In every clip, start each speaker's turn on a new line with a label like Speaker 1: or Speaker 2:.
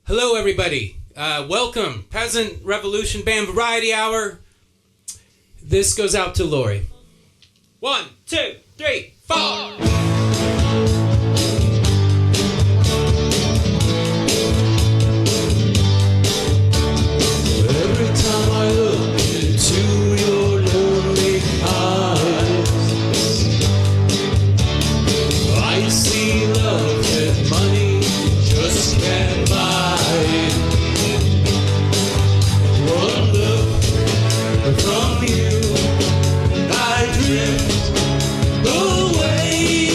Speaker 1: Hello, everybody. Welcome. Peasant Revolution Band Variety Hour. This goes out to Lori. 1, 2, 3, 4. Every time I look into your lonely eyes, I see love that money just can't buy. One look from you, I drift away.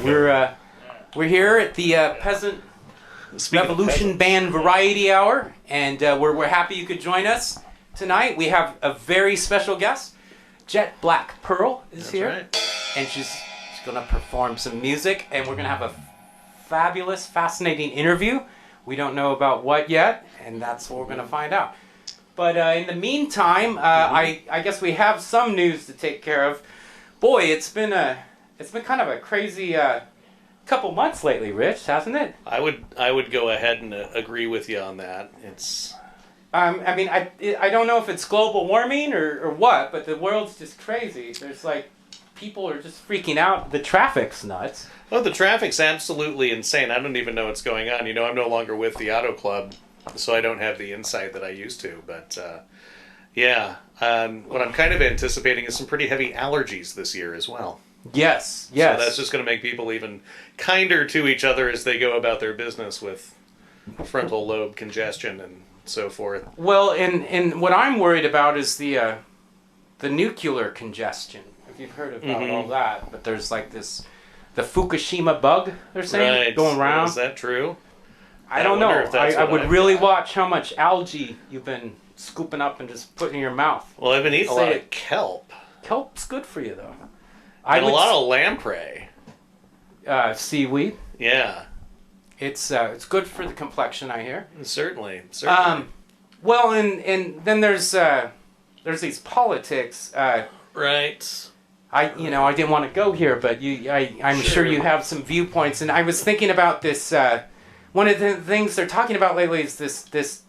Speaker 1: We're here at the Peasant Revolution Band Variety Hour, and we're happy you could join us tonight. We have a very special guest. Jet Black Pearl is here, and she's going to perform some music, and we're going to have a fabulous, fascinating interview. We don't know about what yet, and that's what we're going to find out. But in the meantime, I guess we have some news to take care of. Boy, it's been kind of a crazy couple months lately, Rich, hasn't it?
Speaker 2: I would go ahead and agree with you on that. It's.
Speaker 1: I mean, I don't know if it's global warming or what, but the world's just crazy. There's like people are just freaking out. The traffic's nuts.
Speaker 2: Oh, the traffic's absolutely insane. I don't even know what's going on. You know, I'm no longer with the auto club, so I don't have the insight that I used to. But what I'm kind of anticipating is some pretty heavy allergies this year as well.
Speaker 1: Yes.
Speaker 2: So that's just going to make people even kinder to each other as they go about their business with frontal lobe congestion and so forth.
Speaker 1: Well, and what I'm worried about is the nuclear congestion. If you've heard about all that, but there's like the Fukushima bug, they're saying, going around.
Speaker 2: Is that true?
Speaker 1: I don't know. I would really watch how much algae you've been scooping up and just putting in your mouth.
Speaker 2: Well, I've been eating a lot of kelp.
Speaker 1: Kelp's good for you, though.
Speaker 2: And a lot of lamprey.
Speaker 1: Seaweed.
Speaker 2: Yeah.
Speaker 1: It's good for the complexion, I hear.
Speaker 2: Certainly.
Speaker 1: Well, and then there's these politics.
Speaker 2: Right.
Speaker 1: I didn't want to go here, but I'm sure you have some viewpoints, and I was thinking about this. One of the things they're talking about lately is this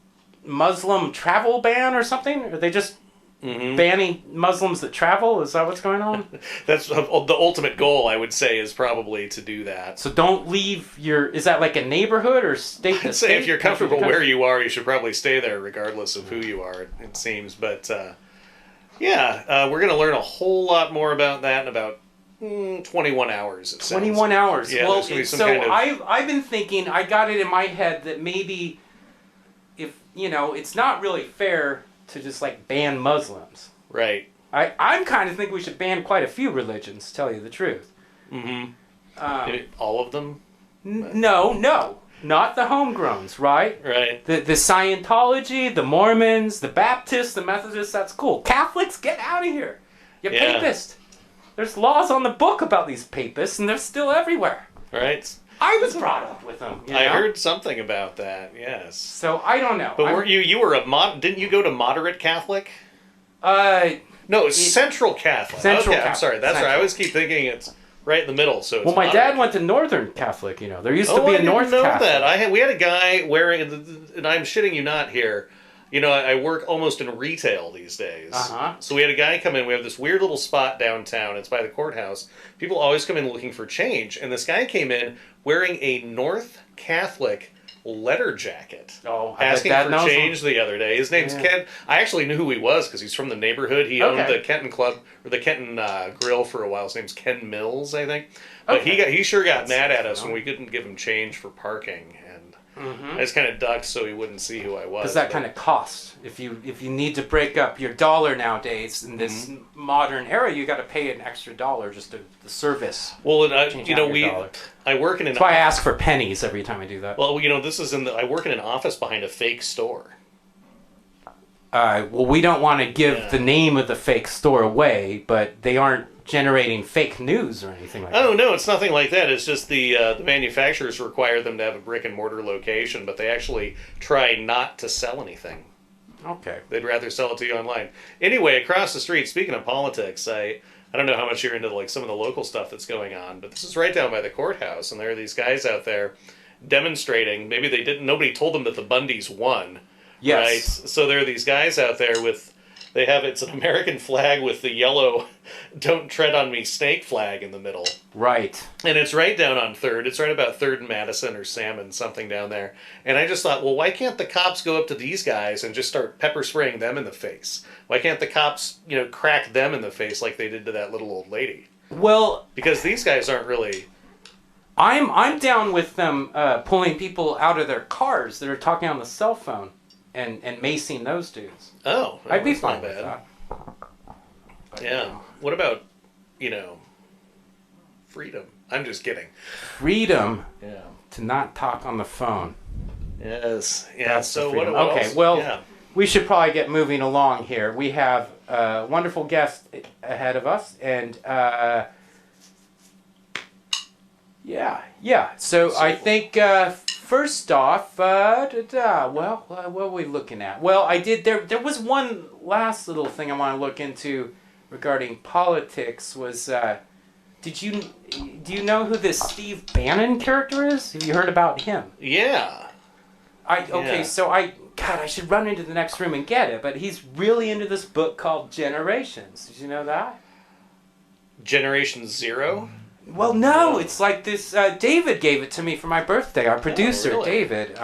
Speaker 1: Muslim travel ban or something. Are they just banning Muslims that travel? Is that what's going on?
Speaker 2: That's the ultimate goal, I would say, is probably to do that.
Speaker 1: So don't leave is that like a neighborhood or state to
Speaker 2: I'd
Speaker 1: state?
Speaker 2: say if you're comfortable where you are, you should probably stay there regardless of who you are, it seems. But we're going to learn a whole lot more about that in about 21 hours.
Speaker 1: 21 hours.
Speaker 2: Yeah,
Speaker 1: well, I've been thinking, I got it in my head that maybe if, it's not really fair to just like ban Muslims.
Speaker 2: Right.
Speaker 1: I'm kind of think we should ban quite a few religions, to tell you the truth.
Speaker 2: All of them?
Speaker 1: No, not the homegrowns, right?
Speaker 2: Right.
Speaker 1: The Scientology, the Mormons, the Baptists, the Methodists, that's cool. Catholics, get out of here. You're papist. There's laws on the book about these papists, and they're still everywhere.
Speaker 2: Right.
Speaker 1: I was brought up with them.
Speaker 2: I heard something about that, yes.
Speaker 1: So, I don't know.
Speaker 2: But you were didn't you go to moderate Catholic?
Speaker 1: No,
Speaker 2: it's Central Catholic.
Speaker 1: Central Catholic.
Speaker 2: I'm sorry, that's right. I always keep thinking it's right in the middle, so it's
Speaker 1: my dad went to Northern Catholic, There used to be a North Catholic.
Speaker 2: I didn't know that. We had a guy wearing, and I'm shitting you not here, I work almost in retail these days. So we had a guy come in. We have this weird little spot downtown. It's by the courthouse. People always come in looking for change. And this guy came in wearing a North Catholic letter jacket. Asking for change the other day. His name's Ken. I actually knew who he was because he's from the neighborhood. He owned the Kenton Club, or the Kenton Grill for a while. His name's Ken Mills, I think. But he sure got mad at us when we couldn't give him change for parking. I just kind of ducked so he wouldn't see who I was.
Speaker 1: Because that kind of costs. If you need to break up your dollar nowadays in this modern era, you got to pay an extra dollar just to the service.
Speaker 2: Well, I work in an.
Speaker 1: That's why I ask for pennies every time I do that.
Speaker 2: Well, this is I work in an office behind a fake store.
Speaker 1: Well, we don't want to give the name of the fake store away, but they aren't generating fake news or anything like that.
Speaker 2: Oh, no, it's nothing like that. It's just the manufacturers require them to have a brick and mortar location, but they actually try not to sell anything.
Speaker 1: Okay.
Speaker 2: They'd rather sell it to you online. Anyway, across the street, speaking of politics, I don't know how much you're into some of the local stuff that's going on, but this is right down by the courthouse, and there are these guys out there demonstrating. Maybe nobody told them that the Bundys won.
Speaker 1: Yes.
Speaker 2: Right? So there are these guys out there it's an American flag with the yellow "Don't Tread on Me" snake flag in the middle.
Speaker 1: Right.
Speaker 2: And it's right down on 3rd. It's right about 3rd and Madison or Salmon, something down there. And I just thought, well, why can't the cops go up to these guys and just start pepper spraying them in the face? Why can't the cops, crack them in the face like they did to that little old lady?
Speaker 1: Well,
Speaker 2: because these guys aren't really.
Speaker 1: I'm down with them pulling people out of their cars that are talking on the cell phone. And macing those dudes.
Speaker 2: Oh,
Speaker 1: I'd be fine with that.
Speaker 2: Yeah. What about, freedom? I'm just kidding.
Speaker 1: Freedom
Speaker 2: Yeah.
Speaker 1: to not talk on the phone.
Speaker 2: Yes. Yeah.
Speaker 1: That's the
Speaker 2: So
Speaker 1: freedom.
Speaker 2: what
Speaker 1: Okay,
Speaker 2: else?
Speaker 1: well,
Speaker 2: Yeah.
Speaker 1: we should probably get moving along here. We have a wonderful guest ahead of us, and yeah. So I think first off, well, what are we looking at? Well, I did. There was one last little thing I want to look into regarding politics. Was do you know who this Steve Bannon character is? Have you heard about him?
Speaker 2: Yeah.
Speaker 1: So I should run into the next room and get it, but he's really into this book called Generations. Did you know that?
Speaker 2: Generation Zero?
Speaker 1: Well, no, it's like this, David gave it to me for my birthday, our producer,
Speaker 2: really?
Speaker 1: David,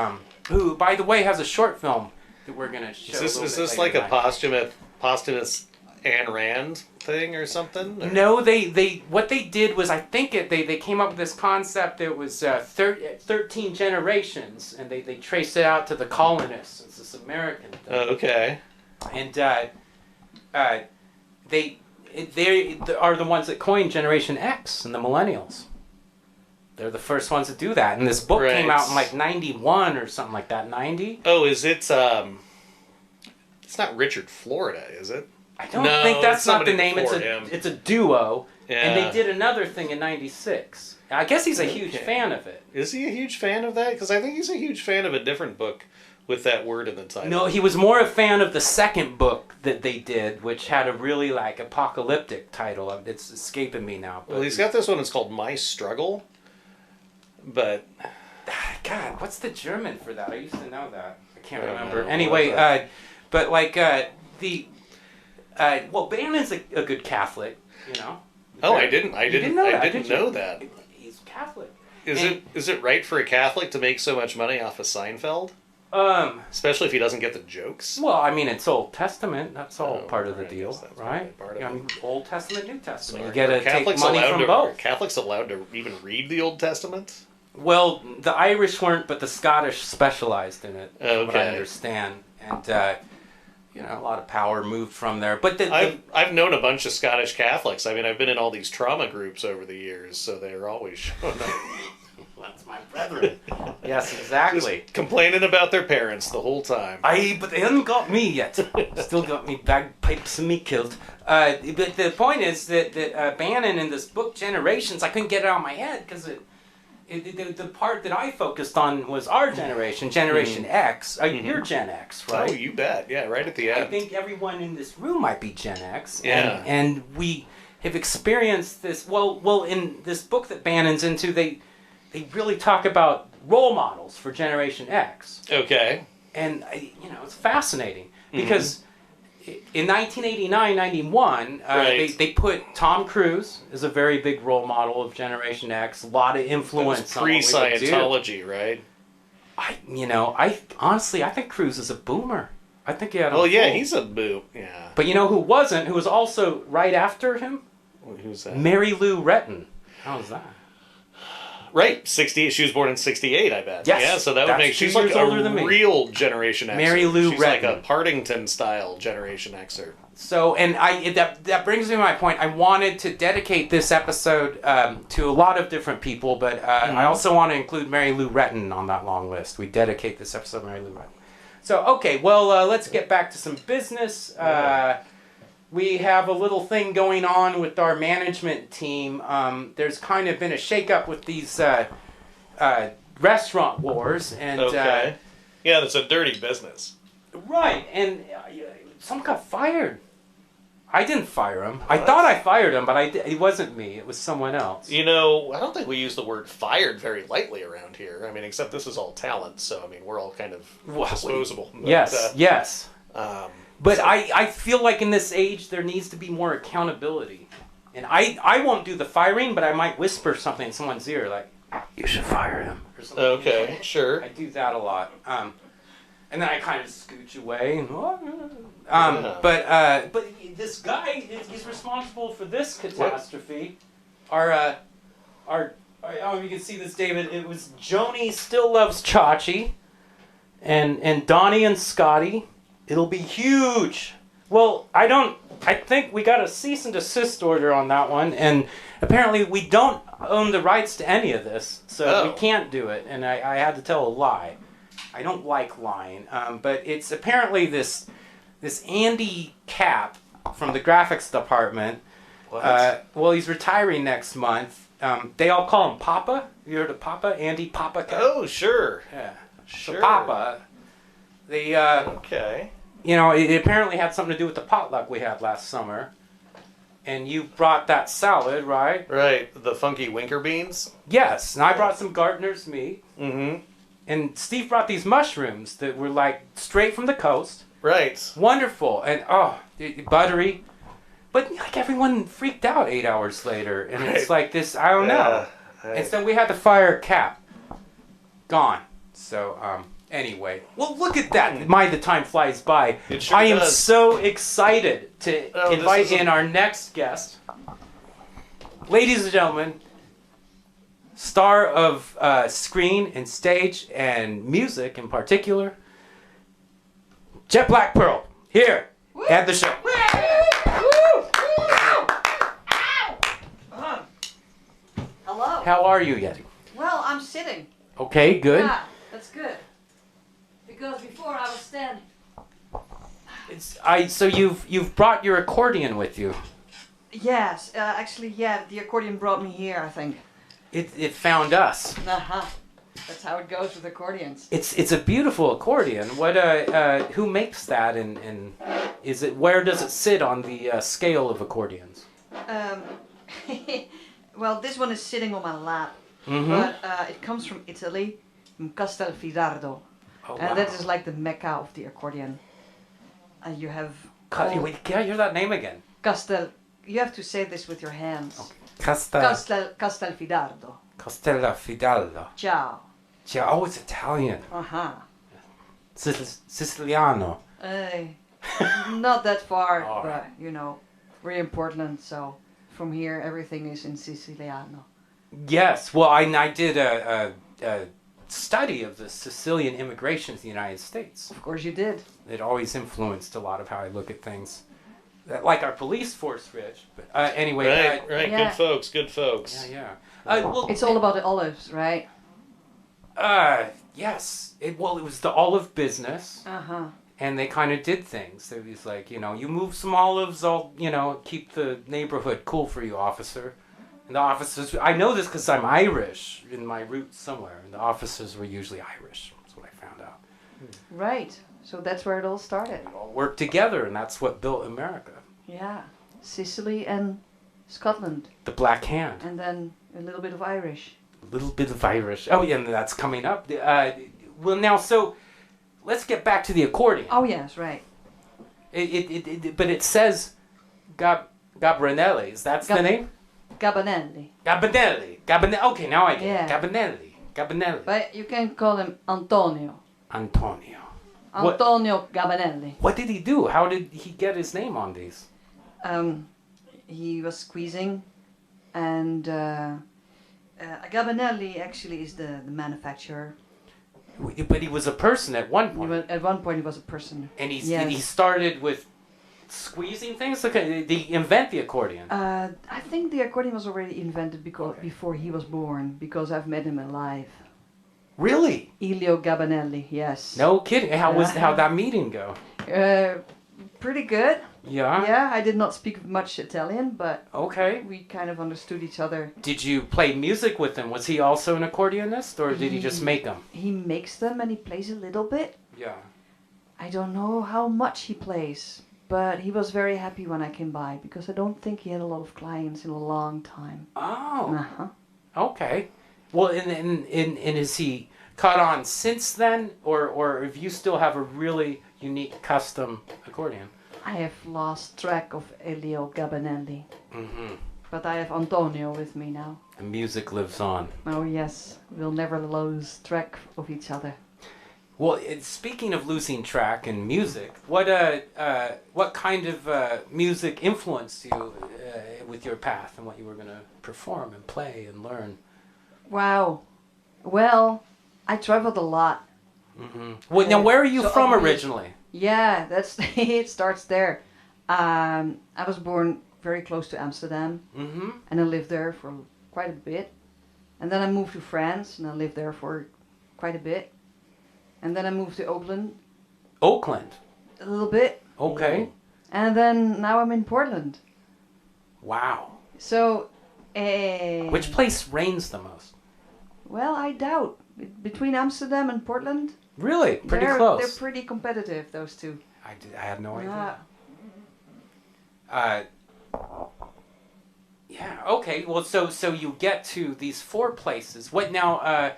Speaker 1: who, by the way, has a short film that we're going to show.
Speaker 2: Is this like a posthumous Ayn Rand thing or something? Or?
Speaker 1: No, what they did was, I think they came up with this concept that was 13 generations, and they traced it out to the colonists. It's this American thing.
Speaker 2: Okay.
Speaker 1: And they are the ones that coined Generation X and the millennials. They're the first ones to do that. And this book came out in like 91 or something like that. 90?
Speaker 2: Oh, is it? It's not Richard Florida, is it?
Speaker 1: I don't think that's not the name.
Speaker 2: Him.
Speaker 1: It's a duo.
Speaker 2: Yeah.
Speaker 1: And they did another thing in 96. I guess he's a huge fan of it.
Speaker 2: Is he a huge fan of that? Because I think he's a huge fan of a different book with that word in the title.
Speaker 1: No, he was more a fan of the second book that they did, which had a really like apocalyptic title. It's escaping me now.
Speaker 2: Well, he's got this one. It's called My Struggle. But
Speaker 1: God, what's the German for that? I used to know that. I can't
Speaker 2: I don't
Speaker 1: remember.
Speaker 2: know.
Speaker 1: Anyway, but like well, Bannon's a good Catholic, you know.
Speaker 2: Oh, I didn't know that.
Speaker 1: He's Catholic.
Speaker 2: Is it right for a Catholic to make so much money off of Seinfeld? Especially if he doesn't get the jokes.
Speaker 1: Well, I mean, it's Old Testament. That's all part of the deal,
Speaker 2: that's
Speaker 1: right?
Speaker 2: Part of
Speaker 1: I mean, Old Testament, New Testament.
Speaker 2: So
Speaker 1: you get to take money from both.
Speaker 2: Are Catholics allowed to even read the Old Testament?
Speaker 1: Well, the Irish weren't, but the Scottish specialized in it. From what I understand, and a lot of power moved from there. But
Speaker 2: I've known a bunch of Scottish Catholics. I mean, I've been in all these trauma groups over the years, so they're always showing up.
Speaker 1: That's my brethren. Yes, exactly.
Speaker 2: Just complaining about their parents the whole time.
Speaker 1: But they haven't got me yet. Still got me bagpipes and me killed. But the point is that Bannon in this book Generations, I couldn't get it out of my head because the part that I focused on was our generation, Generation X. You're Gen X, right?
Speaker 2: Oh, you bet. Yeah, right at the end.
Speaker 1: I think everyone in this room might be Gen X.
Speaker 2: Yeah.
Speaker 1: And we have experienced this. Well, in this book that Bannon's into, they really talk about role models for Generation X.
Speaker 2: Okay.
Speaker 1: And, it's fascinating because in 1989-91, they put Tom Cruise as a very big role model of Generation X, a lot of influence on what we would do.
Speaker 2: Pre-Scientology, right?
Speaker 1: I honestly think Cruise is a boomer. I think he had
Speaker 2: he's a boom, yeah.
Speaker 1: But you know who wasn't, who was also right after him?
Speaker 2: Who's that?
Speaker 1: Mary Lou Retton. How's that?
Speaker 2: Right, 68. She was born in 68, I bet.
Speaker 1: Yes.
Speaker 2: Yeah, so that would make she's like a real Generation Xer.
Speaker 1: Mary Lou
Speaker 2: She's
Speaker 1: Retton.
Speaker 2: like a Partington style Generation Xer.
Speaker 1: So, and that brings me to my point. I wanted to dedicate this episode to a lot of different people, but I also want to include Mary Lou Retton on that long list. We dedicate this episode to Mary Lou Retton. So, okay, well, let's get back to some business. We have a little thing going on with our management team. There's kind of been a shakeup with these restaurant wars, and
Speaker 2: yeah, that's a dirty business.
Speaker 1: Right, and some got fired. I didn't fire him. I thought I fired him, but it wasn't me. It was someone else.
Speaker 2: I don't think we use the word fired very lightly around here. I mean, except this is all talent, so I mean, we're all kind of disposable.
Speaker 1: Yes. But I feel like in this age there needs to be more accountability. And I won't do the firing, but I might whisper something in someone's ear like, you should fire him. Or something.
Speaker 2: Okay, sure.
Speaker 1: I do that a lot. And then I kind of scooch away. But this guy, he's responsible for this catastrophe. You can see this, David. It was Joni Still Loves Chachi and Donnie and Scotty. It'll be huge. Well, I think we got a cease and desist order on that one, and apparently we don't own the rights to any of this, so we can't do it, and I had to tell a lie. I don't like lying, but it's apparently this Andy Cap from the graphics department. Well, he's retiring next month. They all call him Papa. You heard of Papa? Andy Papa Cap?
Speaker 2: Oh, sure.
Speaker 1: Yeah.
Speaker 2: Sure.
Speaker 1: So Papa.
Speaker 2: Okay.
Speaker 1: You know, it apparently had something to do with the potluck we had last summer. And you brought that salad, right?
Speaker 2: Right. The funky winker beans?
Speaker 1: Yes. And I brought some gardener's meat.
Speaker 2: Mm-hmm.
Speaker 1: And Steve brought these mushrooms that were like straight from the coast.
Speaker 2: Right.
Speaker 1: Wonderful. And buttery. But like everyone freaked out 8 hours later. And it's like this, I don't know. And so we had to fire Cap. Gone. So, anyway. Well, look at that. The time flies by.
Speaker 2: It sure
Speaker 1: I am
Speaker 2: does.
Speaker 1: so excited to invite in our next guest. Ladies and gentlemen, star of screen and stage and music in particular, Jet Black Pearl, here at the show.
Speaker 3: Hello.
Speaker 1: How are you, Yeti?
Speaker 3: Well, I'm sitting.
Speaker 1: Okay, good.
Speaker 3: Yeah, that's good. Because before I was standing.
Speaker 1: So you've brought your accordion with you.
Speaker 3: Yes, actually, yeah, the accordion brought me here, I think.
Speaker 1: It found us.
Speaker 3: Uh-huh. That's how it goes with accordions.
Speaker 1: It's a beautiful accordion. What who makes that, and where does it sit on the scale of accordions?
Speaker 3: Well, this one is sitting on my lap, but it comes from Italy, from Castelfidardo, and that is like the mecca of the accordion. You have
Speaker 1: Wait, can I hear that name again?
Speaker 3: You have to say this with your hands.
Speaker 1: Okay.
Speaker 3: Castelfidardo.
Speaker 1: Castelfidardo.
Speaker 3: Ciao.
Speaker 1: Oh, it's Italian.
Speaker 3: Uh-huh.
Speaker 1: Siciliano.
Speaker 3: Not that far,
Speaker 1: All
Speaker 3: but
Speaker 1: right.
Speaker 3: you know, we're in Portland, so from here everything is in Siciliano.
Speaker 1: Yes. Well, I did a study of the Sicilian immigration to the United States.
Speaker 3: Of course you did.
Speaker 1: It always influenced a lot of how I look at things. Like our police force, Rich. But anyway.
Speaker 2: Right.
Speaker 3: Yeah.
Speaker 2: Good folks.
Speaker 1: Yeah. Well,
Speaker 3: It's all about the olives, right?
Speaker 1: Yes. It was the olive business.
Speaker 3: Uh-huh.
Speaker 1: And they kind of did things. It was like, you move some olives, I'll, keep the neighborhood cool for you, officer. And the officers, I know this because I'm Irish in my roots somewhere. And the officers were usually Irish. That's what I found out.
Speaker 3: Right. So that's where it all started.
Speaker 1: We all worked together, and that's what built America.
Speaker 3: Yeah. Sicily and Scotland.
Speaker 1: The Black Hand.
Speaker 3: And then a little bit of Irish.
Speaker 1: A little bit of Irish. Oh, yeah, and that's coming up. Well, now, so let's get back to the accordion.
Speaker 3: Oh, yes, right.
Speaker 1: But it says Gabrinelli. Is that the name?
Speaker 3: Gabanelli.
Speaker 1: Gabinelli. Okay, now I get
Speaker 3: Yeah.
Speaker 1: it. Gabinelli.
Speaker 3: But you can call him Antonio.
Speaker 1: Antonio.
Speaker 3: Antonio Gabanelli.
Speaker 1: What did he do? How did he get his name on these?
Speaker 3: He was squeezing, and Gabanelli actually is the manufacturer.
Speaker 1: But he was a person at one point.
Speaker 3: At one point, he was a person.
Speaker 1: And
Speaker 3: Yes.
Speaker 1: he started with squeezing things? Did he invent the accordion?
Speaker 3: I think the accordion was already invented before he was born, because I've met him alive.
Speaker 1: Really?
Speaker 3: Elio Gabanelli, yes.
Speaker 1: No kidding. How'd that meeting go?
Speaker 3: Pretty good.
Speaker 1: Yeah?
Speaker 3: Yeah, I did not speak much Italian, but
Speaker 1: Okay.
Speaker 3: we kind of understood each other.
Speaker 1: Did you play music with him? Was he also an accordionist, or did he just make them?
Speaker 3: He makes them and he plays a little bit.
Speaker 1: Yeah.
Speaker 3: I don't know how much he plays, but he was very happy when I came by, because I don't think he had a lot of clients in a long time.
Speaker 1: Oh.
Speaker 3: Uh-huh.
Speaker 1: Okay. Well, and is he caught on since then, or if you still have a really unique custom accordion?
Speaker 3: I have lost track of Elio Gabanelli,
Speaker 1: Mm-hmm.
Speaker 3: but I have Antonio with me now.
Speaker 1: The music lives on.
Speaker 3: Oh yes, we'll never lose track of each other.
Speaker 1: Well, speaking of losing track in music, what kind of music influenced you with your path and what you were going to perform and play and learn?
Speaker 3: Wow. Well, I traveled a lot.
Speaker 1: Mm-hmm. Well, now, where are you
Speaker 3: So
Speaker 1: from
Speaker 3: obvious-
Speaker 1: originally?
Speaker 3: Yeah, that's it starts there. I was born very close to Amsterdam, and I lived there for quite a bit. And then I moved to France, and I lived there for quite a bit. And then I moved to Oakland.
Speaker 1: Oakland?
Speaker 3: A little bit.
Speaker 1: Okay.
Speaker 3: And then now I'm in Portland.
Speaker 1: Wow.
Speaker 3: So...
Speaker 1: which place rains the most?
Speaker 3: Well, I doubt. Between Amsterdam and Portland...
Speaker 1: Really? Pretty close.
Speaker 3: They're pretty competitive, those two.
Speaker 1: I had no idea.
Speaker 3: Yeah.
Speaker 1: Yeah. Okay. Well, so you get to these 4 places. What now?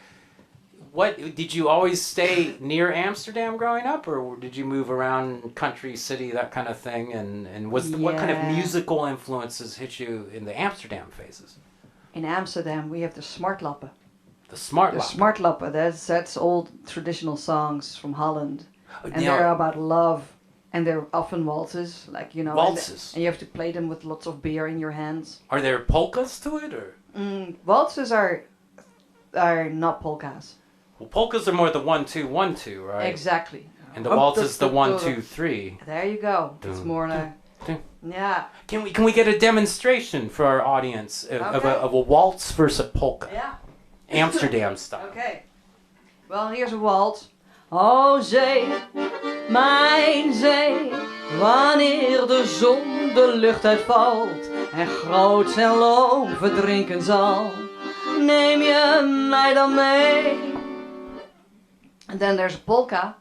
Speaker 1: What did you always stay near Amsterdam growing up, or did you move around country, city, that kind of thing? And what kind of musical influences hit you in the Amsterdam phases?
Speaker 3: In Amsterdam, we have the Smartlappen.
Speaker 1: The Smartlappen.
Speaker 3: The Smartlappen. That's old traditional songs from Holland, and they're about love. And they're often waltzes, like, you know.
Speaker 1: Waltzes.
Speaker 3: And you have to play them with lots of beer in your hands.
Speaker 1: Are there polkas to it, or?
Speaker 3: Waltzes are not polkas.
Speaker 1: Well, polkas are more the 1-2-1-2, right?
Speaker 3: Exactly.
Speaker 1: And the waltz is the 1-2-3.
Speaker 3: There you go. It's more like, yeah.
Speaker 1: Can we get a demonstration for our audience of a waltz versus a polka?
Speaker 3: Yeah.
Speaker 1: Amsterdam style.
Speaker 3: Okay. Well, here's a waltz. O zee, mijn zee, wanneer de zon de lucht uitvalt en groot en loom verdrinken zal, neem je mij dan mee. And then there's polka.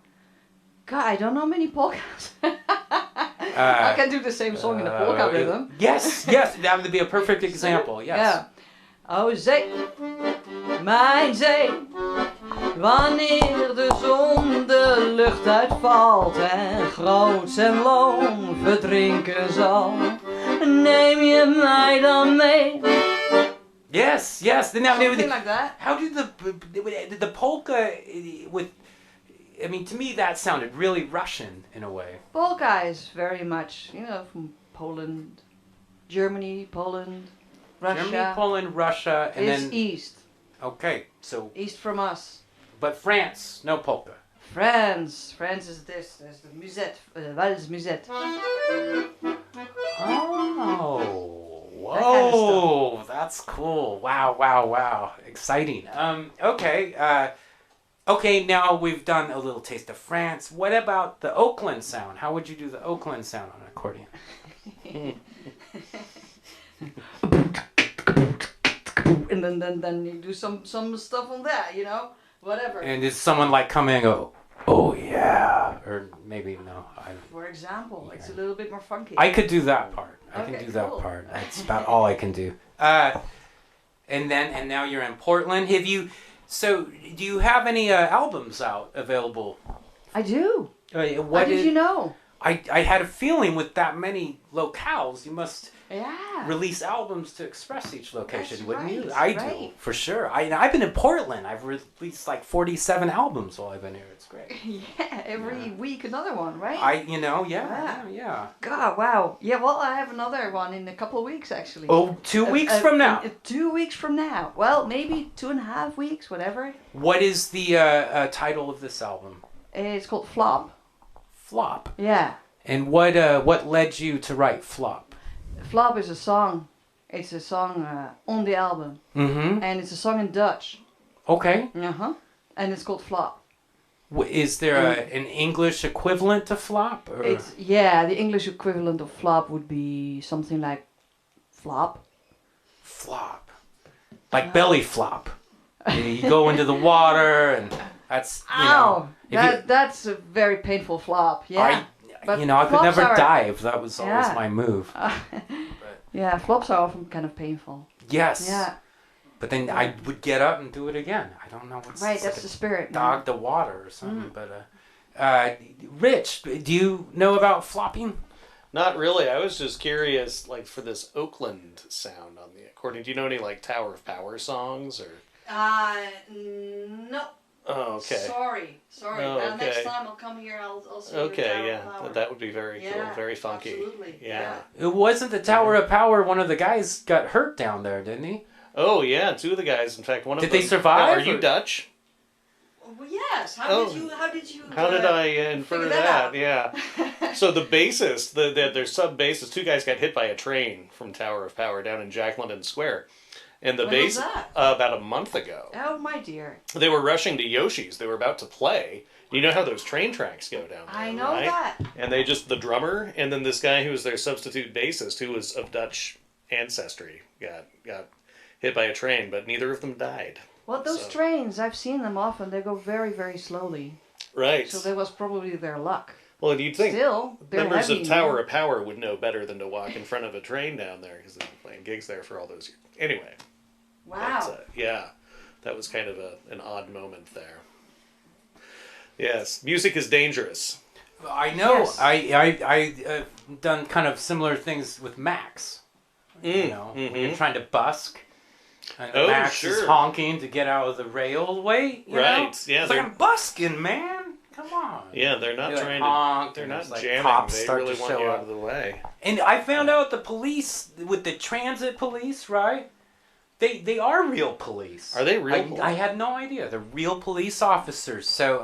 Speaker 3: God, I don't know many polkas. I can do the same song in the polka rhythm.
Speaker 1: Yes, that would be a perfect example. Yes.
Speaker 3: Yeah. O zee, mijn zee. Wanneer de zon de lucht uitvalt en groot en loom verdrinken zal, neem je mij dan mee.
Speaker 1: Yes. Now,
Speaker 3: something like that.
Speaker 1: How did the polka with? I mean, to me that sounded really Russian in a way.
Speaker 3: Polka is very much, from Poland, Germany, Poland, Russia.
Speaker 1: Germany, Poland, Russia, and then
Speaker 3: east.
Speaker 1: Okay, so
Speaker 3: east from us.
Speaker 1: But France, no polka.
Speaker 3: France is this. There's the musette, Vals musette.
Speaker 1: Oh, whoa, kind of that's cool. Wow, exciting. Okay, now we've done a little taste of France. What about the Oakland sound? How would you do the Oakland sound on an accordion?
Speaker 3: And then you do some stuff on that, whatever.
Speaker 1: And is someone like coming and go, oh yeah, or maybe no?
Speaker 3: For example, it's a little bit more funky.
Speaker 1: I could do that part. I
Speaker 3: Okay,
Speaker 1: can do that
Speaker 3: cool.
Speaker 1: part. That's about all I can do. And now you're in Portland. So do you have any albums out available?
Speaker 3: I do.
Speaker 1: What
Speaker 3: How did you know?
Speaker 1: I had a feeling with that many locales, you must
Speaker 3: Yeah.
Speaker 1: release albums to express each location,
Speaker 3: That's
Speaker 1: wouldn't you?
Speaker 3: right,
Speaker 1: I do,
Speaker 3: right.
Speaker 1: for sure. I've been in Portland. I've released like 47 albums while I've been here. It's great.
Speaker 3: Yeah, every week another one, right?
Speaker 1: Yeah.
Speaker 3: God, wow. Yeah, well, I have another one in a couple of weeks, actually.
Speaker 1: Oh, 2 weeks from now?
Speaker 3: 2 weeks from now. Well, maybe 2.5 weeks, whatever.
Speaker 1: What is the title of this album?
Speaker 3: It's called Flop.
Speaker 1: Flop.
Speaker 3: Yeah.
Speaker 1: And what led you to write Flop?
Speaker 3: Flop is a song. It's a song on the album.
Speaker 1: Mm-hmm.
Speaker 3: And it's a song in Dutch.
Speaker 1: Okay.
Speaker 3: Uh-huh. And it's called Flop.
Speaker 1: Is there an English equivalent to Flop? Or?
Speaker 3: The English equivalent of Flop would be something like flop.
Speaker 1: Flop. Like belly flop. You go into the water and that's,
Speaker 3: that's a very painful flop. Yeah.
Speaker 1: I could never dive. That was always my move.
Speaker 3: Yeah, flops are often kind of painful.
Speaker 1: Yes.
Speaker 3: Yeah.
Speaker 1: But then I would get up and do it again. I don't know what's
Speaker 3: right. That's the spirit.
Speaker 1: Dog the water or something. But Rich, do you know about flopping?
Speaker 2: Not really. I was just curious, like for this Oakland sound on the accordion. Do you know any like Tower of Power songs or?
Speaker 3: No.
Speaker 2: Oh, okay.
Speaker 3: Sorry.
Speaker 2: Oh, okay.
Speaker 3: Next time I'll come here. I'll see.
Speaker 2: Okay, yeah, that would be very cool, very funky.
Speaker 3: Absolutely.
Speaker 2: Yeah.
Speaker 1: It wasn't the Tower of Power. One of the guys got hurt down there, didn't he?
Speaker 2: Oh yeah, 2 of the guys. In fact, one of them.
Speaker 1: Did they survive?
Speaker 2: Are you Dutch?
Speaker 3: Well, yes. How did you?
Speaker 2: How did I infer
Speaker 3: that out?
Speaker 2: Yeah. So the bassist, their sub-bassist, two guys got hit by a train from Tower of Power down in Jack London Square. And the
Speaker 3: When was
Speaker 2: bass,
Speaker 3: that?
Speaker 2: about a month ago.
Speaker 3: Oh, my dear.
Speaker 2: They were rushing to Yoshi's. They were about to play. You know how those train tracks go down there,
Speaker 3: I know
Speaker 2: right?
Speaker 3: that.
Speaker 2: And they just, the drummer, and then this guy who was their substitute bassist, who was of Dutch ancestry, got hit by a train, but neither of them died.
Speaker 3: Well, those trains, I've seen them often. They go very, very slowly.
Speaker 2: Right.
Speaker 3: So that was probably their luck.
Speaker 2: Well, and you'd think
Speaker 3: Still, they're
Speaker 2: members
Speaker 3: heavy,
Speaker 2: of Tower
Speaker 3: man.
Speaker 2: of Power would know better than to walk in front of a train down there, because they've been playing gigs there for all those years. Anyway.
Speaker 3: Wow.
Speaker 2: But, yeah, that was kind of an odd moment there. Yes, music is dangerous.
Speaker 1: I know.
Speaker 3: Yes.
Speaker 1: I done kind of similar things with Max. You know, when you're trying to busk, and
Speaker 2: Oh,
Speaker 1: Max is
Speaker 2: sure.
Speaker 1: honking to get out of the railway. You
Speaker 2: Right,
Speaker 1: know?
Speaker 2: yeah,
Speaker 1: It's like
Speaker 2: they're-
Speaker 1: I'm busking, man. Come on.
Speaker 2: Yeah, they're not
Speaker 1: You, like,
Speaker 2: trying
Speaker 1: honk,
Speaker 2: to. They're
Speaker 1: and
Speaker 2: not
Speaker 1: it's like
Speaker 2: jamming.
Speaker 1: cops
Speaker 2: They
Speaker 1: start
Speaker 2: really
Speaker 1: to
Speaker 2: want
Speaker 1: show
Speaker 2: you
Speaker 1: up.
Speaker 2: out of the way.
Speaker 1: And I found out the police with the transit police, right? They are real police.
Speaker 2: Are they real?
Speaker 1: I had no idea. They're real police officers. So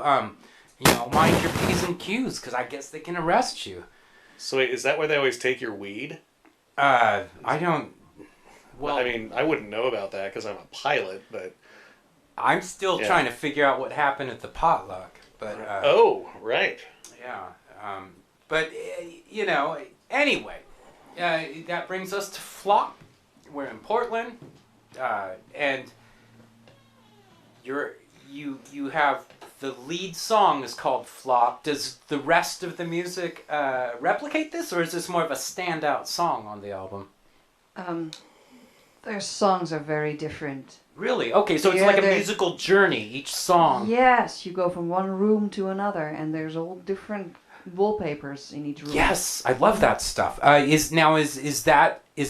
Speaker 1: you know, mind your P's and Q's, because I guess they can arrest you.
Speaker 2: So wait, is that why they always take your weed?
Speaker 1: I don't. Well,
Speaker 2: I mean, I wouldn't know about that because I'm a pilot, but
Speaker 1: I'm still
Speaker 2: Yeah.
Speaker 1: trying to figure out what happened at the potluck. But
Speaker 2: oh, right.
Speaker 1: yeah. But you know, anyway, that brings us to Flop. We're in Portland, and you have the lead song is called Flop. Does the rest of the music replicate this, or is this more of a standout song on the album?
Speaker 3: Their songs are very different.
Speaker 1: Really? Okay, so it's
Speaker 3: Yeah,
Speaker 1: like a
Speaker 3: they're-
Speaker 1: musical journey, each song.
Speaker 3: Yes, you go from one room to another, and there's all different wallpapers in each room.
Speaker 1: Yes, I love that stuff. Is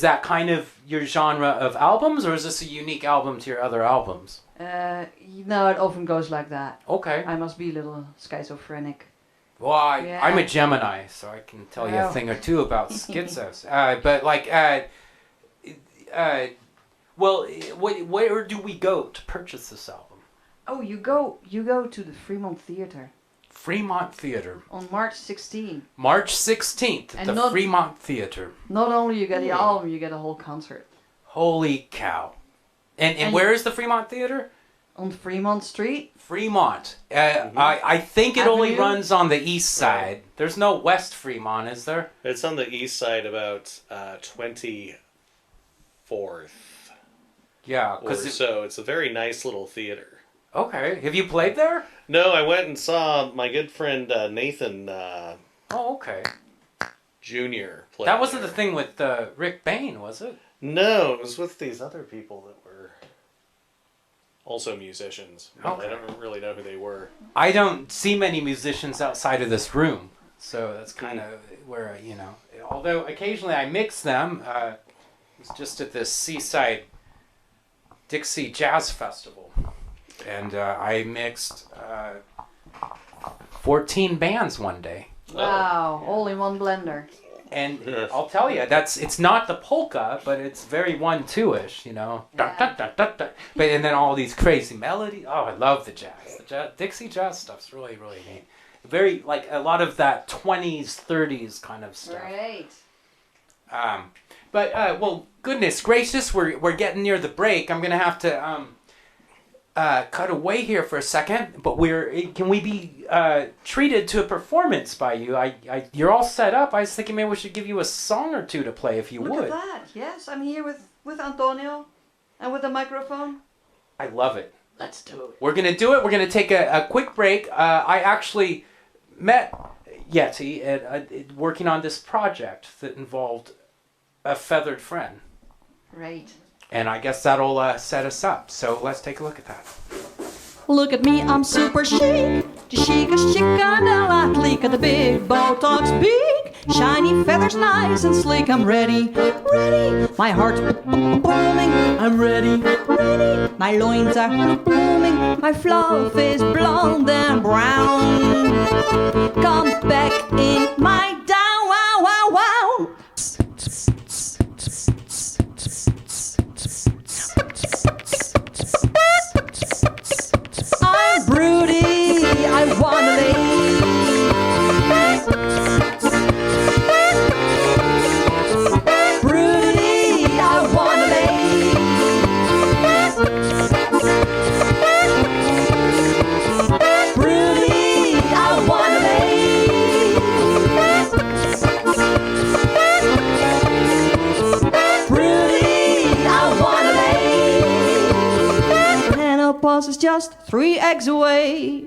Speaker 1: that kind of your genre of albums, or is this a unique album to your other albums?
Speaker 3: No, it often goes like that.
Speaker 1: Okay.
Speaker 3: I must be a little schizophrenic.
Speaker 1: Well,
Speaker 3: Yeah.
Speaker 1: I'm a Gemini, so I can tell you a
Speaker 3: Oh.
Speaker 1: thing or two about schizos. But like, well, where do we go to purchase this album?
Speaker 3: Oh, you go to the Fremont Theater
Speaker 1: Fremont Theater,
Speaker 3: on March 16.
Speaker 1: March 16th at
Speaker 3: And
Speaker 1: the
Speaker 3: not-
Speaker 1: Fremont Theater.
Speaker 3: Not only you get the album, you get a whole concert.
Speaker 1: Holy cow! And
Speaker 3: And-
Speaker 1: where is the Fremont Theater?
Speaker 3: On Fremont Street?
Speaker 1: Fremont. I think it only
Speaker 3: Avenue?
Speaker 1: runs on the east side.
Speaker 2: Right.
Speaker 1: There's no West Fremont, is there?
Speaker 2: It's on the east side, about 24th
Speaker 1: Yeah,
Speaker 2: or
Speaker 1: because
Speaker 2: so. It's a very nice little theater.
Speaker 1: okay. Have you played there?
Speaker 2: No, I went and saw my good friend Nathan
Speaker 1: Oh, okay.
Speaker 2: Jr. play.
Speaker 1: That wasn't
Speaker 2: there.
Speaker 1: the thing with Rick Bain, was it?
Speaker 2: No, it was with these other people that were also musicians. But
Speaker 1: Okay.
Speaker 2: I don't really know who they were.
Speaker 1: I don't see many musicians outside of this room, so that's kind of where you know. Although occasionally I mix them. It was just at this Seaside Dixie Jazz Festival, and I mixed 14 bands one day.
Speaker 3: Wow, all in one blender.
Speaker 1: And I'll tell you, it's not the polka, but it's very 1-2-ish, you know. Dun, dun, dun, dun, dun. But and then all these crazy melodies. Oh, I love the jazz. The Dixie jazz stuff's really, really neat. Very like a lot of that 20s, 30s kind of stuff.
Speaker 3: Great.
Speaker 1: But well, goodness gracious, we're getting near the break. I'm gonna have to cut away here for a second. But can we be treated to a performance by you? You're all set up. I was thinking maybe we should give you a song or two to play if you
Speaker 3: Look
Speaker 1: would.
Speaker 3: at that. Yes, I'm here with Antonio and with the microphone.
Speaker 1: I love it.
Speaker 3: Let's do it.
Speaker 1: We're gonna do it. We're gonna take a quick break. I actually met Yeti at working on this project that involved a feathered friend.
Speaker 3: Great.
Speaker 1: And I guess that'll set us up. So let's take a look at that.
Speaker 3: Look at me, I'm super chic. Chica, chica, de la clique. The big Botox big. Shiny feathers nice and sleek. I'm ready, ready. My heart's booming. I'm ready, ready. My loins are booming. My fluff is blonde and brown. Come back in my down, wow, wow, wow. I'm broody, I wanna leave. just 3 eggs away.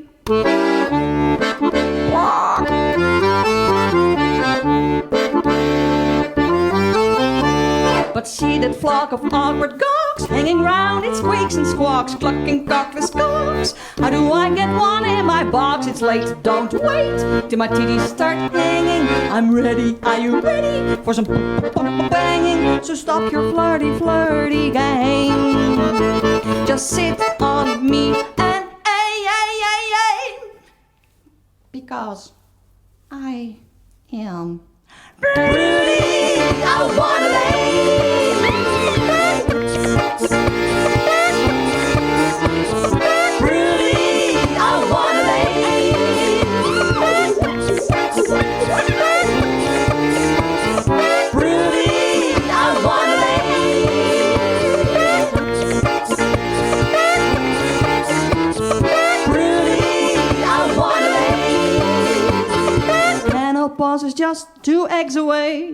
Speaker 3: But see that flock of awkward gawks hanging round, it squeaks and squawks, clucking cockless cocks. How do I get one in my box? It's late, don't wait till my titties start hanging. I'm ready, are you ready for some banging? So stop your flirty game. Just sit on me and because I am Rudy, I wanna Rudy, I wanna Rudy, I wanna Rudy, I wanna Menopause is just 2 eggs away.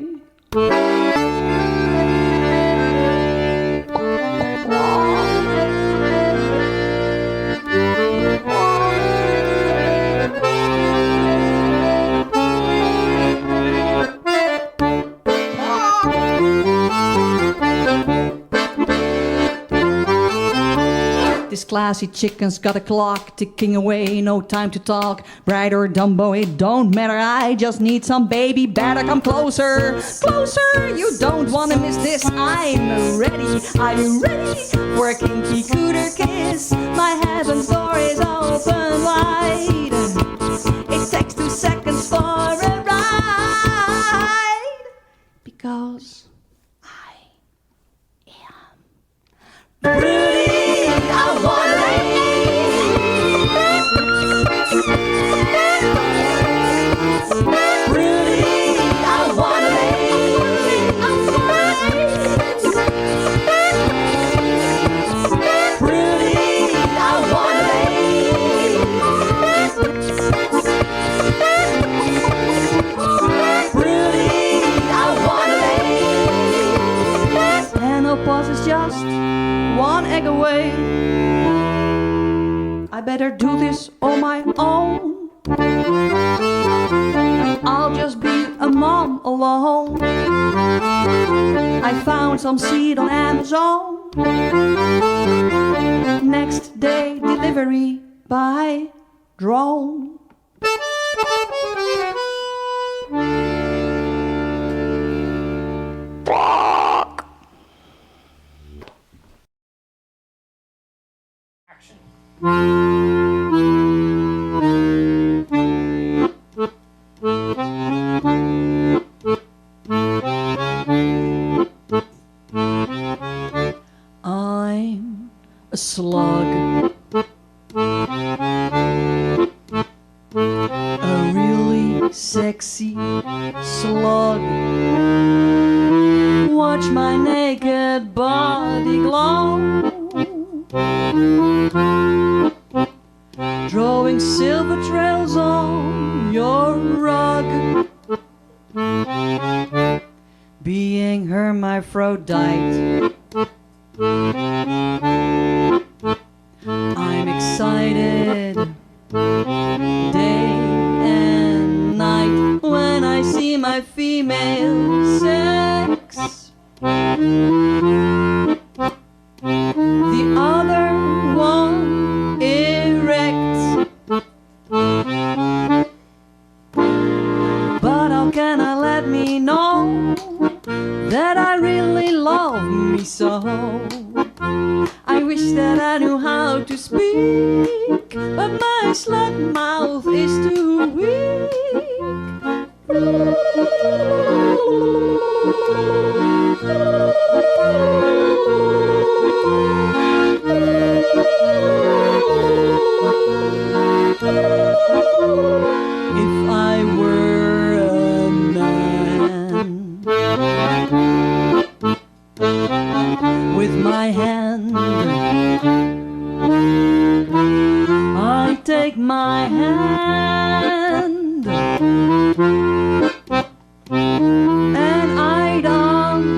Speaker 3: This classy chicken's got a clock ticking away, no time to talk. Bright or Dumbo, it don't matter, I just need some baby. Better come closer, closer, you don't wanna miss this. I'm ready, are you ready for a kinky cooter kiss? My heaven's door is open wide. It takes 2 seconds for a ride. Because I am Rudy, I wanna Rudy, I wanna Rudy, I wanna Rudy, I wanna Menopause is just 1 egg away. I better do this on my own. I'll just be a mom alone. I found some seed on Amazon. Next day delivery by drone. I'm a slug, a really sexy slug. Watch my naked body glow, drawing silver trails on your rug. Being hermaphrodite, I'm excited day and night when I see my female sex. The other one erect. But how can I let me know that I really love me so? I wish that I knew how to speak, but my slut mouth is too weak. If I were a man, with my hand I take my hand and I'd understand.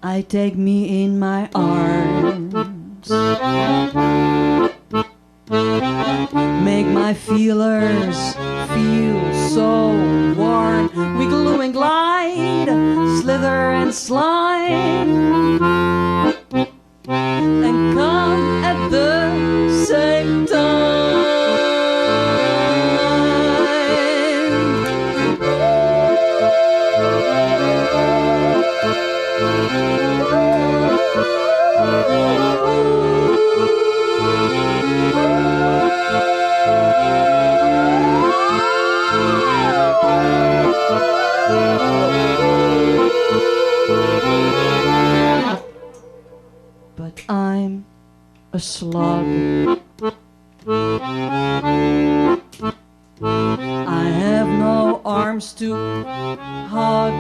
Speaker 3: I take me in my arms feelers feel so warm. We glue and glide, slither and slide, and come at the same time. But I'm a slug. I have no arms to hug,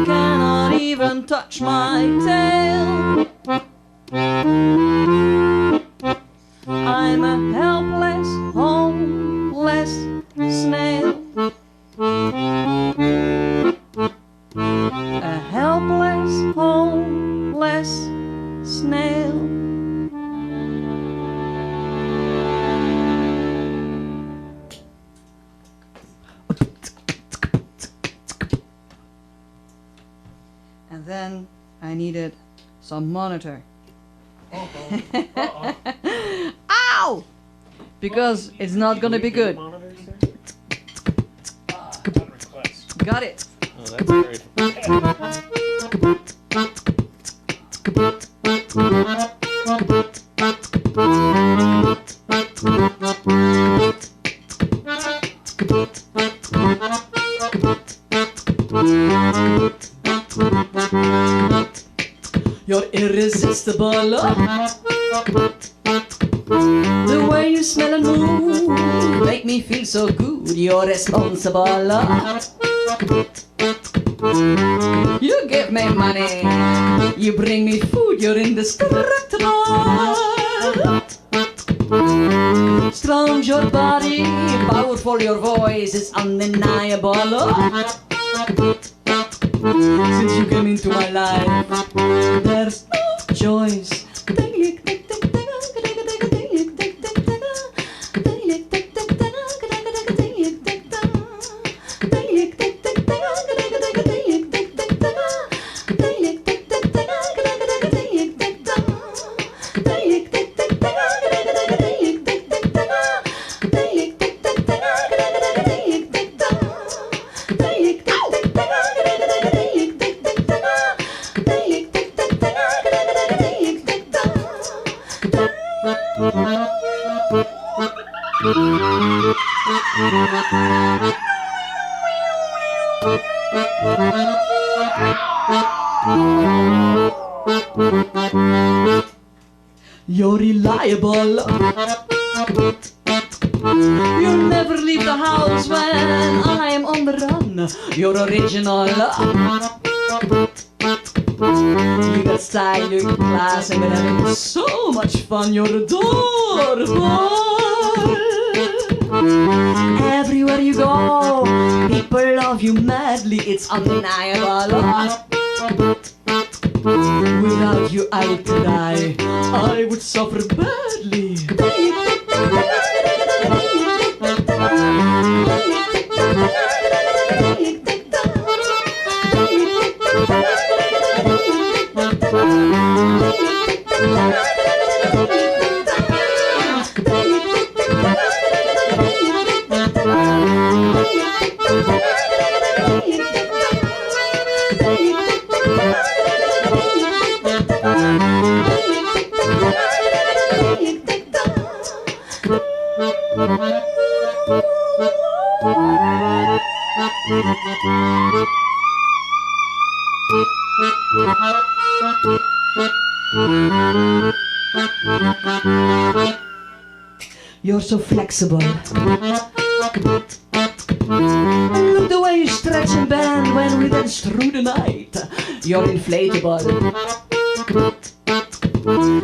Speaker 3: cannot even touch my tail. I'm a helpless, homeless snail. A helpless, homeless snail. And then I needed some monitor. Ow! Because it's not gonna be good. Got it.
Speaker 2: Oh, that's great.
Speaker 3: You're irresistible. The way you smell and move make me feel so good. You're responsible. You give me money, you bring me food. You're indestructible. Strong your body, powerful your voice is undeniable. Since you came into my life, there's no choice. You're reliable. You never leave the house when I am on the run. You're original. You got style, you got class, and we're having so much fun. You're adorable. Everywhere you go, people love you madly. It's undeniable. Without you I would cry, I would suffer badly. You're so flexible. Look the way you stretch and bend when we dance through the night. You're inflatable.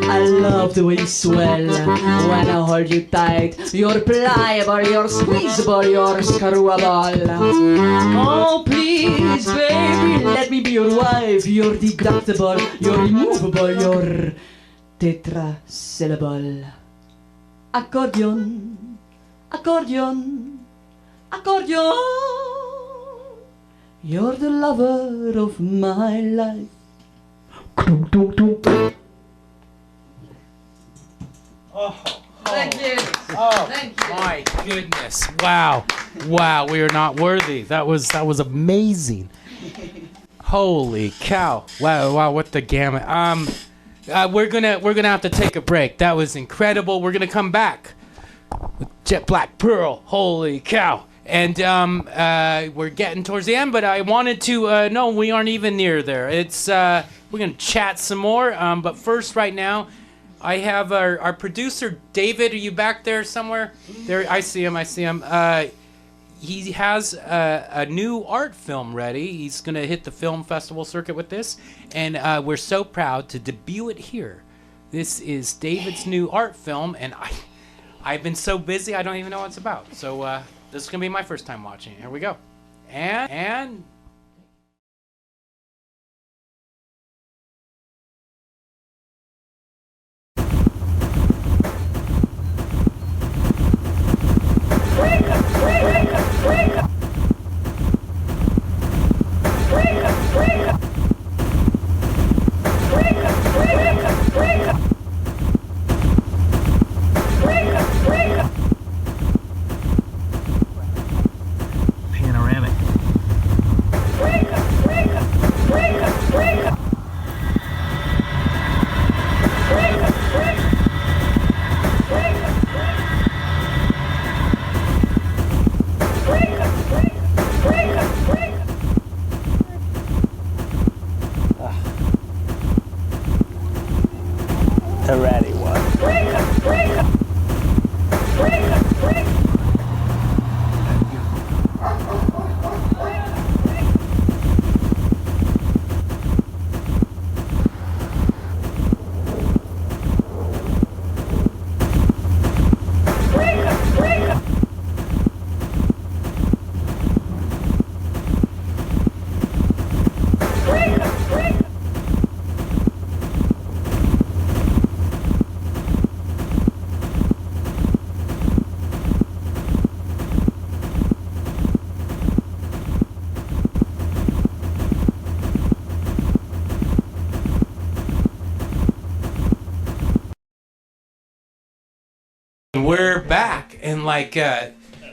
Speaker 3: I love the way you swell when I hold you tight. You're pliable, you're squeezable, you're screwable. Oh please, baby, let me be your wife. You're deductible, you're immovable, you're tetrasyllable. Accordion, accordion, accordion. You're the lover of my life. Thank you.
Speaker 1: Oh,
Speaker 3: Thank you.
Speaker 1: my goodness. Wow. Wow, we are not worthy. That was amazing. Holy cow. Wow, what the gamut. We're gonna have to take a break. That was incredible. We're gonna come back with Jet Black Pearl. Holy cow. And we're getting towards the end, but I wanted to no, we aren't even near there. It's we're gonna chat some more. But first, right now, I have our producer David. Are you back there somewhere? There, I see him. He has a new art film ready. He's going to hit the film festival circuit with this, and we're so proud to debut it here. This is David's new art film, and I've been so busy I don't even know what it's about. So this is going to be my first time watching it. Here we go. And
Speaker 4: panoramic. A ratty one.
Speaker 1: we're back, and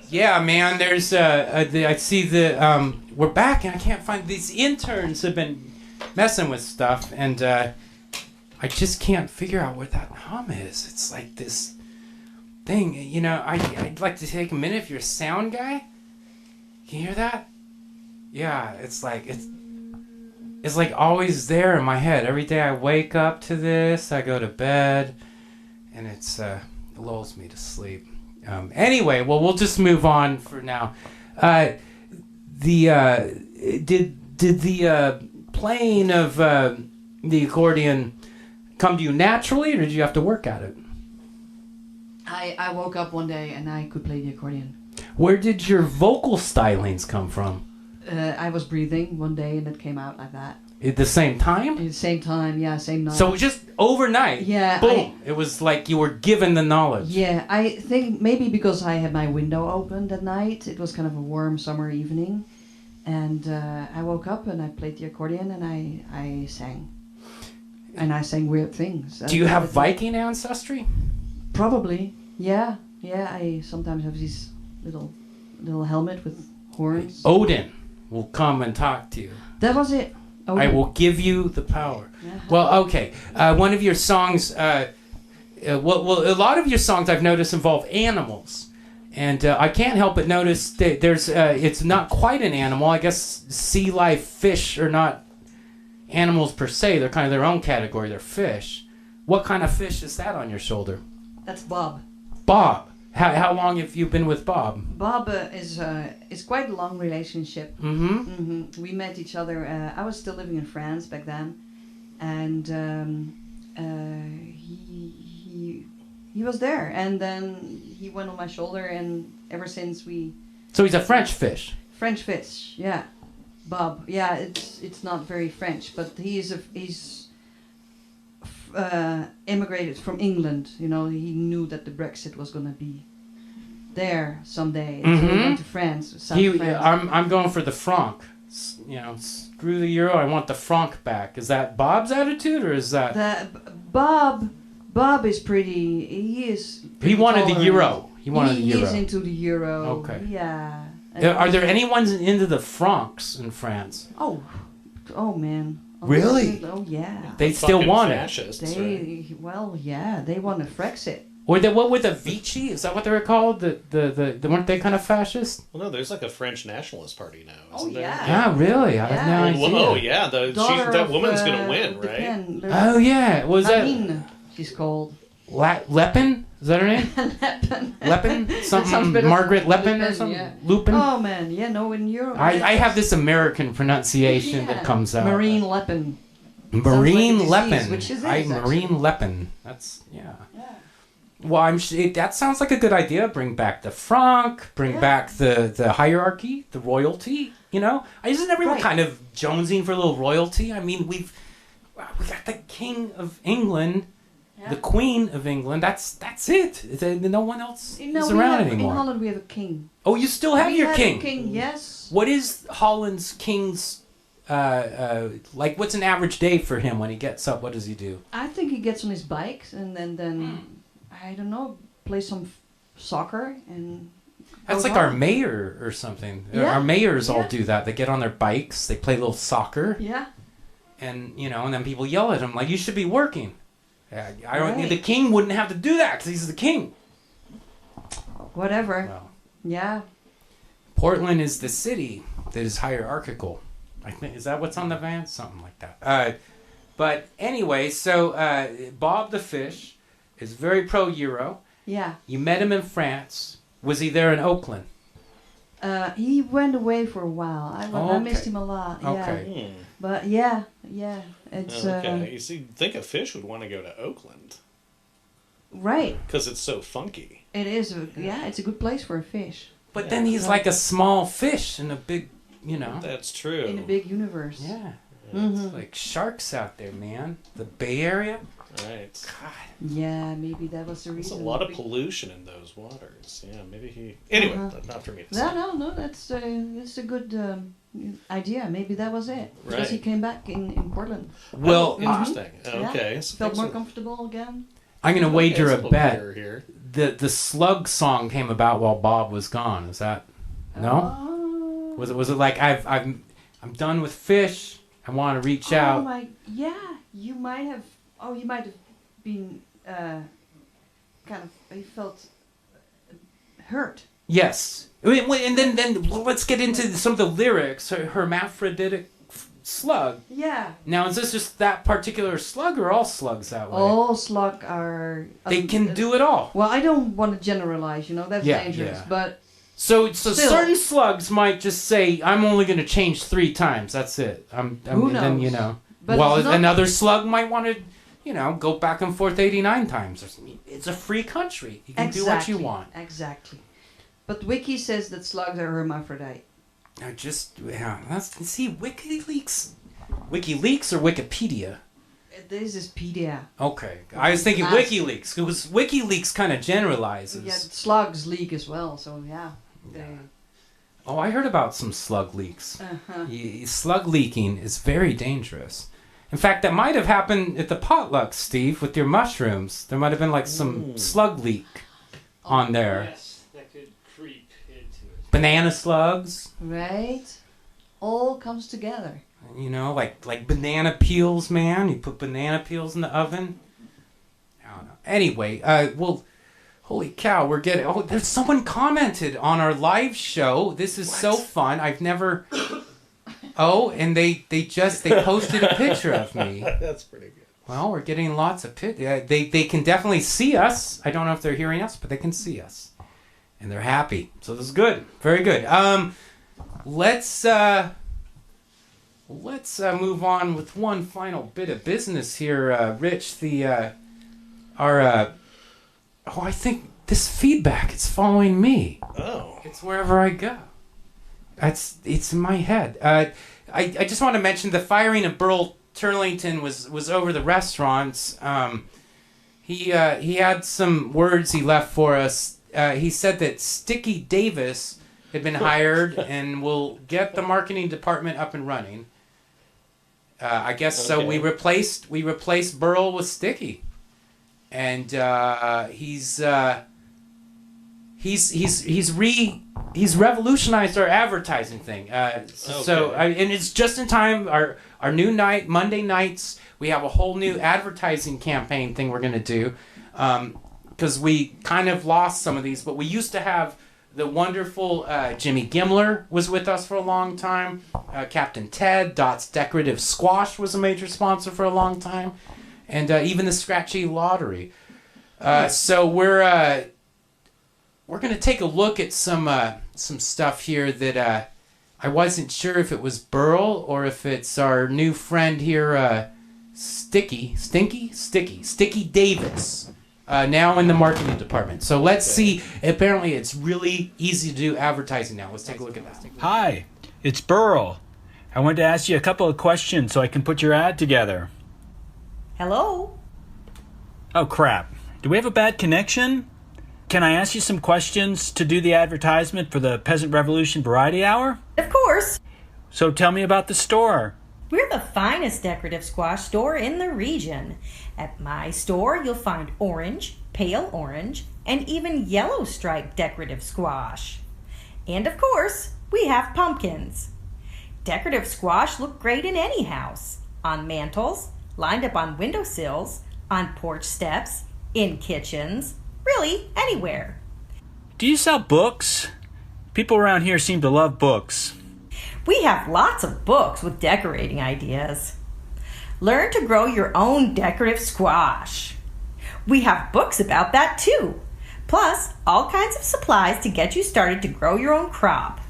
Speaker 1: yeah, man. There's I see the we're back, and I can't find these interns have been messing with stuff, and I just can't figure out what that hum is. It's like this thing, you know. I'd like to take a minute if you're a sound guy. Can you hear that? Yeah, it's like always there in my head. Every day I wake up to this, I go to bed, and it lulls me to sleep. Anyway, well, we'll just move on for now. Did the playing of the accordion come to you naturally, or did you have to work at it?
Speaker 3: I woke up one day and I could play the accordion.
Speaker 1: Where did your vocal stylings come from?
Speaker 3: I was breathing one day and it came out like that.
Speaker 1: At the same time?
Speaker 3: At the same time, yeah, same night.
Speaker 1: So just overnight?
Speaker 3: Yeah.
Speaker 1: Boom. It was like you were given the knowledge.
Speaker 3: Yeah, I think maybe because I had my window open that night. It was kind of a warm summer evening. And I woke up and I played the accordion and I sang. And I sang weird things.
Speaker 1: Do you have Viking ancestry?
Speaker 3: Probably, yeah. Yeah, I sometimes have these little helmet with horns.
Speaker 1: Odin will come and talk to you.
Speaker 3: That was it. Odin.
Speaker 1: I will give you the power. Well, okay. One of your songs, well, a lot of your songs I've noticed involve animals. And I can't help but notice that there's, it's not quite an animal. I guess sea life fish are not animals per se. They're kind of their own category. They're fish. What kind of fish is that on your shoulder?
Speaker 3: That's Bob.
Speaker 1: Bob. How long have you been with Bob?
Speaker 3: Bob is quite a long relationship.
Speaker 1: Mm-hmm.
Speaker 3: Mm-hmm. We met each other. I was still living in France back then, and he was there. And then he went on my shoulder, and ever since we.
Speaker 1: So he's a French fish.
Speaker 3: French fish, yeah. Bob, yeah. It's not very French, but he's immigrated from England. You know, he knew that the Brexit was going to be there someday. So he went to France. France.
Speaker 1: I'm going for the franc. You know, screw the euro. I want the franc back. Is that Bob's attitude, or is that
Speaker 3: Bob is pretty.
Speaker 1: He wanted the euro. He wanted the euro.
Speaker 3: He's into the euro.
Speaker 1: Okay.
Speaker 3: Yeah.
Speaker 1: Are there anyone into the francs in France?
Speaker 3: Oh man.
Speaker 1: Really?
Speaker 3: Oh yeah.
Speaker 1: They still want
Speaker 2: fascists,
Speaker 3: They they want a Frexit.
Speaker 1: Or what with the Vichy? Is that what they were called? The weren't they kind of fascist?
Speaker 2: Well, no, there's like a French nationalist party now. Isn't there?
Speaker 1: Yeah, really? I had no idea.
Speaker 2: Oh yeah, that woman's gonna win,
Speaker 3: the
Speaker 2: right?
Speaker 3: Pen.
Speaker 1: Oh yeah, was
Speaker 3: Nadine, she's called.
Speaker 1: Lepin? Is that her name? Lepin? Something Margaret Lepin or something?
Speaker 3: Yeah.
Speaker 1: Lupin?
Speaker 3: Oh man, yeah, no, in Europe.
Speaker 1: I have this American pronunciation that comes out.
Speaker 3: Marine Lepin.
Speaker 1: Marine
Speaker 3: like
Speaker 1: Lepin.
Speaker 3: Which is
Speaker 1: Marine Lepin. That's Well, that sounds like a good idea. Bring back the franc. Bring back the hierarchy, the royalty. You know, isn't everyone kind of jonesing for a little royalty? I mean, we got the King of England, the Queen of England. That's it. No one else is around anymore.
Speaker 3: In Holland, we have a king.
Speaker 1: Oh, you still have your king.
Speaker 3: A king, yes.
Speaker 1: What is Holland's king's? Like, what's an average day for him when he gets up? What does he do?
Speaker 3: I think he gets on his bike and then I don't know, play some soccer and.
Speaker 1: That's like our mayor or something.
Speaker 3: Yeah.
Speaker 1: Our mayors all do that. They get on their bikes, they play a little soccer.
Speaker 3: Yeah.
Speaker 1: And and then people yell at him like, "You should be working." I don't. The king wouldn't have to do that because he's the king.
Speaker 3: Whatever.
Speaker 1: Well,
Speaker 3: yeah.
Speaker 1: Portland is the city that is hierarchical. I think is that what's on the van? Something like that. But anyway, so Bob the Fish is very pro-Euro.
Speaker 3: Yeah.
Speaker 1: You met him in France. Was he there in Oakland?
Speaker 3: He went away for a while. I missed him a lot. Yeah.
Speaker 1: Okay.
Speaker 3: But yeah. It's
Speaker 2: okay. You see, think a fish would want to go to Oakland.
Speaker 3: Right.
Speaker 2: Because it's so funky.
Speaker 3: It is. It's a good place for a fish.
Speaker 1: But then he's like a small fish in a big,
Speaker 2: That's true.
Speaker 3: In a big universe.
Speaker 1: Yeah.
Speaker 3: Mm-hmm.
Speaker 1: It's like sharks out there, man. The Bay Area.
Speaker 2: Right.
Speaker 1: God.
Speaker 3: Yeah, maybe that was the reason.
Speaker 2: There's a lot of pollution in those waters. Yeah, maybe he. Anyway, not for me to say.
Speaker 3: No. That's a good idea. Maybe that was it because he came back in Portland.
Speaker 1: Well,
Speaker 2: interesting. Okay, so
Speaker 3: felt more comfortable again.
Speaker 1: I'm gonna wager a bet.
Speaker 2: Here.
Speaker 1: The Slug song came about while Bob was gone. Is that no?
Speaker 3: Oh.
Speaker 1: Was it like I'm done with fish. I want to reach out.
Speaker 3: Oh my, yeah. You might have. Oh, you might have been kind of. You felt hurt.
Speaker 1: Yes. And then let's get into some of the lyrics. Hermaphroditic slug.
Speaker 3: Yeah.
Speaker 1: Now, is this just that particular slug or all slugs that way?
Speaker 3: All slug are.
Speaker 1: They can do it all.
Speaker 3: Well, I don't want to generalize. That's dangerous.
Speaker 1: Yeah.
Speaker 3: But.
Speaker 1: So
Speaker 3: Still.
Speaker 1: certain slugs might just say, "I'm only going to change 3 times. That's it."
Speaker 3: Who knows?
Speaker 1: Then,
Speaker 3: But
Speaker 1: another slug might want to, go back and forth 89 times. It's a free country. You can do what you want.
Speaker 3: Exactly. But Wiki says that slugs are hermaphrodite.
Speaker 1: See, WikiLeaks or Wikipedia?
Speaker 3: This is Pedia.
Speaker 1: Okay. I was thinking WikiLeaks, because WikiLeaks kind of generalizes.
Speaker 3: Yeah, slugs leak as well, so yeah.
Speaker 1: Oh, I heard about some slug leaks. Slug leaking is very dangerous. In fact, that might have happened at the potluck, Steve, with your mushrooms. There might have been like some slug leak on there.
Speaker 5: Yes, that could creep into it.
Speaker 1: Banana slugs.
Speaker 3: Right? All comes together.
Speaker 1: Like banana peels, man. You put banana peels in the oven. I don't know. Anyway, holy cow, we're getting... Oh, there's someone commented on our live show. This is so fun. I've never... Oh, and they posted a picture of me.
Speaker 2: That's pretty good.
Speaker 1: Well, we're getting lots of they can definitely see us. I don't know if they're hearing us, but they can see us. And they're happy. So this is good. Very good. Let's move on with one final bit of business here, Rich. I think this feedback is following me.
Speaker 2: Oh.
Speaker 1: It's wherever I go. It's in my head. I just want to mention the firing of Burl Turlington was over the restaurants, he had some words he left for us. He said that Sticky Davis had been hired and will get the marketing department up and running. I guess so. We replaced Burl with Sticky, and he's revolutionized our advertising thing. So and it's just in time. Our new night, Monday nights, we have a whole new advertising campaign thing we're gonna do, because we kind of lost some of these. But we used to have the wonderful Jimmy Gimler was with us for a long time. Captain Ted, Dot's Decorative Squash was a major sponsor for a long time, and even the Scratchy Lottery. So we're gonna take a look at some stuff here that I wasn't sure if it was Burl or if it's our new friend here, Sticky Davis. Now in the marketing department. So let's see. Apparently, it's really easy to do advertising now. Let's take a look at that.
Speaker 4: Hi, it's Burl. I wanted to ask you a couple of questions so I can put your ad together.
Speaker 3: Hello?
Speaker 4: Oh, crap. Do we have a bad connection? Can I ask you some questions to do the advertisement for the Peasant Revolution Variety Hour?
Speaker 3: Of course.
Speaker 4: So tell me about the store.
Speaker 3: We're the finest decorative squash store in the region. At my store, you'll find orange, pale orange, and even yellow striped decorative squash. And of course, we have pumpkins. Decorative squash look great in any house. On mantels, lined up on windowsills, on porch steps, in kitchens, really anywhere.
Speaker 4: Do you sell books? People around here seem to love books.
Speaker 3: We have lots of books with decorating ideas. Learn to grow your own decorative squash. We have books about that too. Plus, all kinds of supplies to get you started to grow your own crop.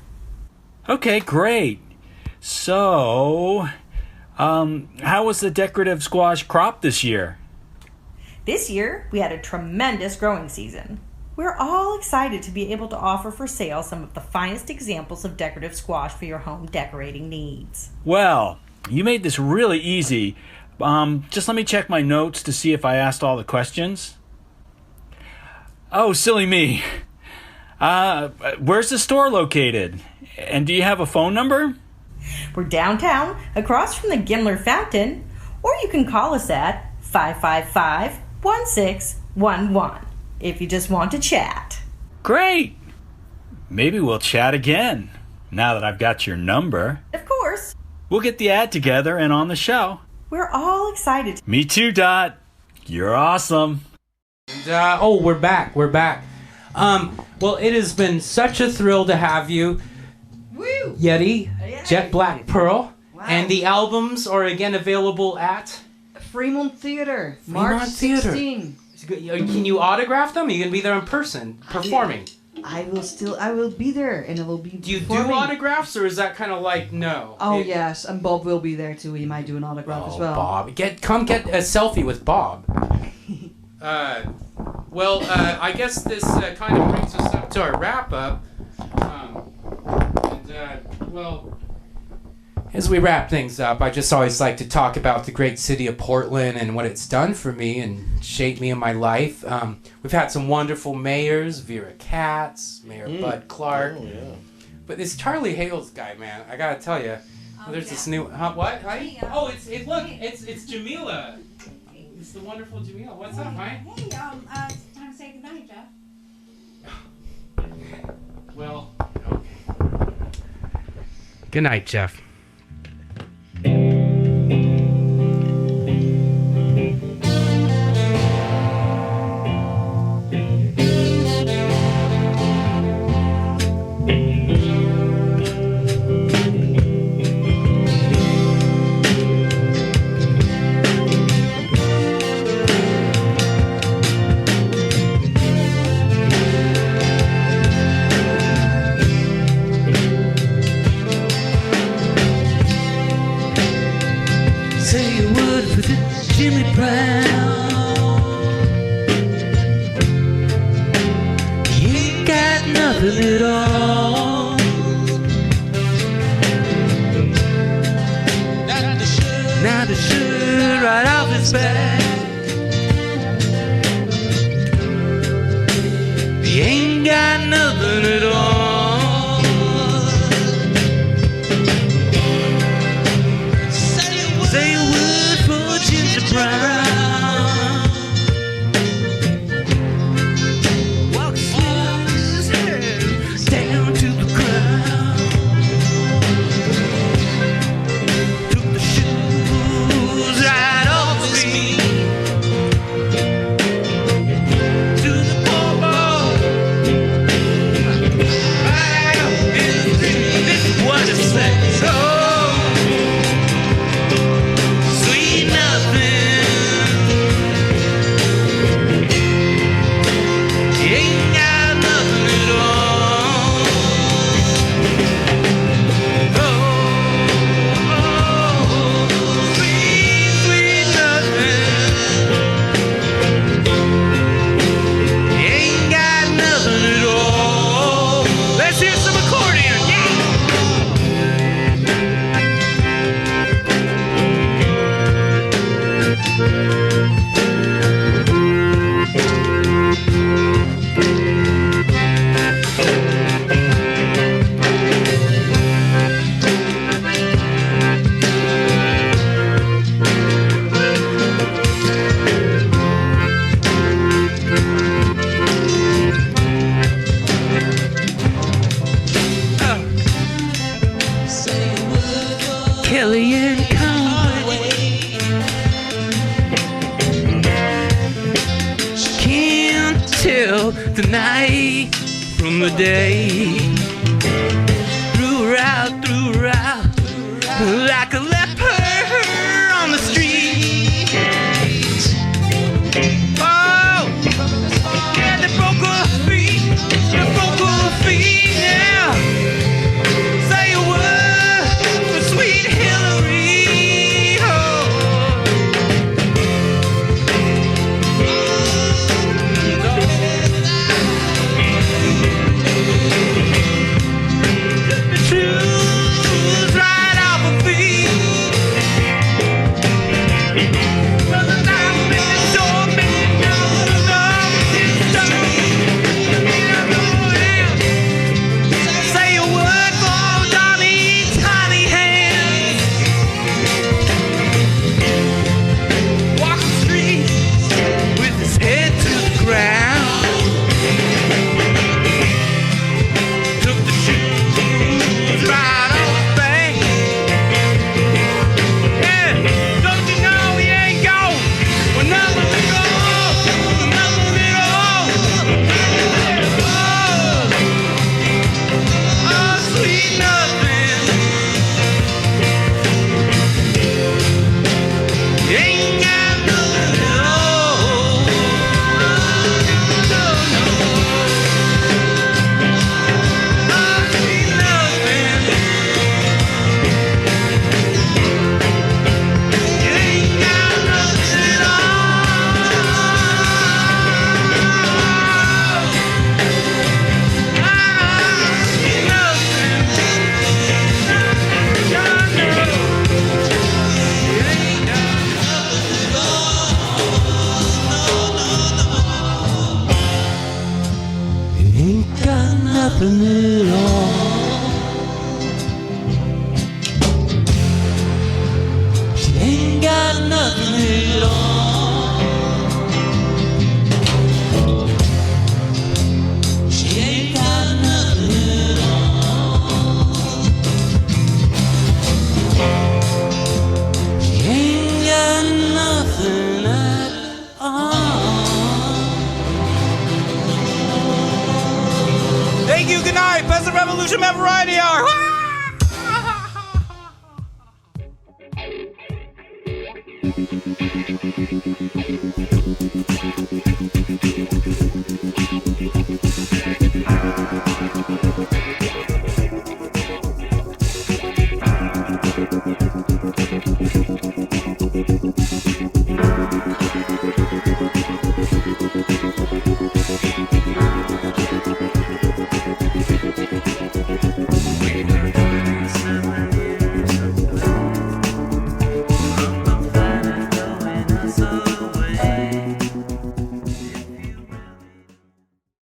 Speaker 4: Okay, great. So, how was the decorative squash crop this year?
Speaker 3: This year, we had a tremendous growing season. We're all excited to be able to offer for sale some of the finest examples of decorative squash for your home decorating needs.
Speaker 4: Well, you made this really easy. Just let me check my notes to see if I asked all the questions. Oh, silly me. Where's the store located? And do you have a phone number?
Speaker 3: We're downtown, across from the Gimler Fountain, or you can call us at 555-1611 if you just want to chat.
Speaker 4: Great! Maybe we'll chat again, now that I've got your number.
Speaker 3: Of course.
Speaker 4: We'll get the ad together and on the show.
Speaker 3: We're all excited.
Speaker 4: Me too, Dot. You're awesome.
Speaker 1: And, we're back. Well, it has been such a thrill to have you,
Speaker 3: Woo!
Speaker 1: Yeti, Jet Black Pearl,
Speaker 3: Wow.
Speaker 1: and the albums are again available at
Speaker 3: Fremont Theater,
Speaker 1: Fremont
Speaker 3: March
Speaker 1: Theater.
Speaker 3: 16.
Speaker 1: Can you autograph them? Are you gonna be there in person performing?
Speaker 3: I will be there, and I will be
Speaker 1: Do you
Speaker 3: performing.
Speaker 1: do autographs, or is that kind of like no?
Speaker 3: Oh, yes, and Bob will be there too. He might do an autograph as well.
Speaker 1: Bob, come get a selfie with Bob. I guess this kind of brings us up to our wrap up. As we wrap things up, I just always like to talk about the great city of Portland and what it's done for me and shaped me in my life. We've had some wonderful mayors, Vera Katz, Mayor Bud Clark.
Speaker 2: Oh, yeah.
Speaker 1: But this Charlie Hales guy, man, I gotta tell you, there's this new... what, honey? It's Jamila. It's the wonderful Jamila. What's up, honey?
Speaker 6: Hey, time to say goodnight, Jeff.
Speaker 1: Well, okay. Good night, Jeff.
Speaker 7: Jimmy Brown. You ain't got nothing at all. Not the sugar. back. You ain't got nothing at all. Say a word for Ginger Brown. Walk smooth down to the ground. Took the shoes right off his feet. To the poor boy. Right out in the street. This is what it says. Oh, sweet nothing. You ain't got nothing at all. Oh, sweet, sweet nothing. You ain't got nothing at all. Let's hear some accordion. Yeah. Kelly and Conway can't tell the night from the day. Threw her out like a leper on the street. Oh, yeah, they broke her feet, yeah. Say a word for sweet Hillary. Oh. Took the shoes right off her feet. From the time in the door, making no say a word for Donnie Tiny Hands. Walk the street with his head to the ground. Took the shoes right off his back. Yeah, don't you know he ain't gone with nothing to go, nothing at all. Oh, sweet nothing. You ain't got nothing at all. No, no. Oh, sweet nothing. You ain't got nothing at all. Sweet nothing. No, no. You ain't got nothing at all. You ain't got nothing at all. You ain't got nothing at all. She ain't got nothing at all. She ain't got nothing at all.
Speaker 1: Thank you. Good night. Peasant Revolution Man Variety Hour.